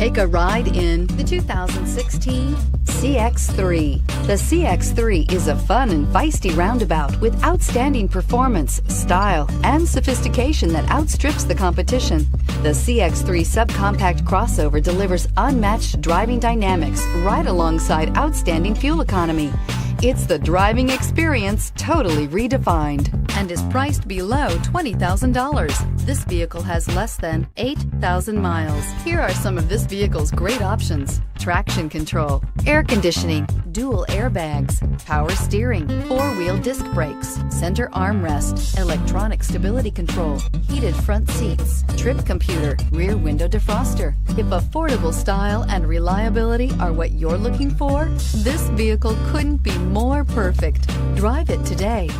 Take a ride in the 2016 CX-3. The CX-3 is a fun and feisty roundabout with outstanding performance, style, and sophistication that outstrips the competition. The CX-3 subcompact crossover delivers unmatched driving dynamics right alongside outstanding fuel economy. It's the driving experience totally redefined and is priced below $20,000. This vehicle has less than 8,000 miles. Here are some of this vehicle's great options: traction control, air conditioning, dual airbags, power steering, four-wheel disc brakes, center armrest, electronic stability control, heated front seats, trip computer, rear window defroster. If affordable style and reliability are what you're looking for, this vehicle couldn't be more perfect. Drive it today.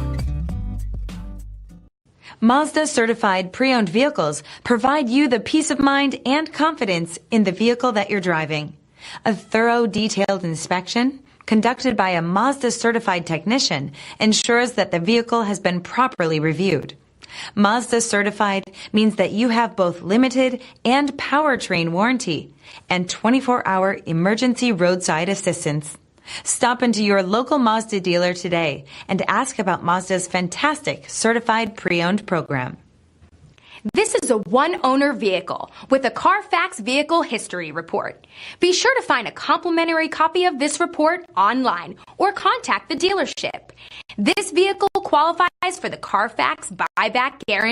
Mazda certified pre-owned vehicles provide you the peace of mind and confidence in the vehicle that you're driving. A thorough, detailed inspection conducted by a Mazda certified technician ensures that the vehicle has been properly reviewed. Mazda certified means that you have both limited and powertrain warranty and 24-hour emergency roadside assistance. Stop into your local Mazda dealer today and ask about Mazda's fantastic certified pre-owned program. This is a one-owner vehicle with a CARFAX Vehicle History Report. Be sure to find a complimentary copy of this report online or contact the dealership. This vehicle qualifies for the CARFAX Buyback Guarantee.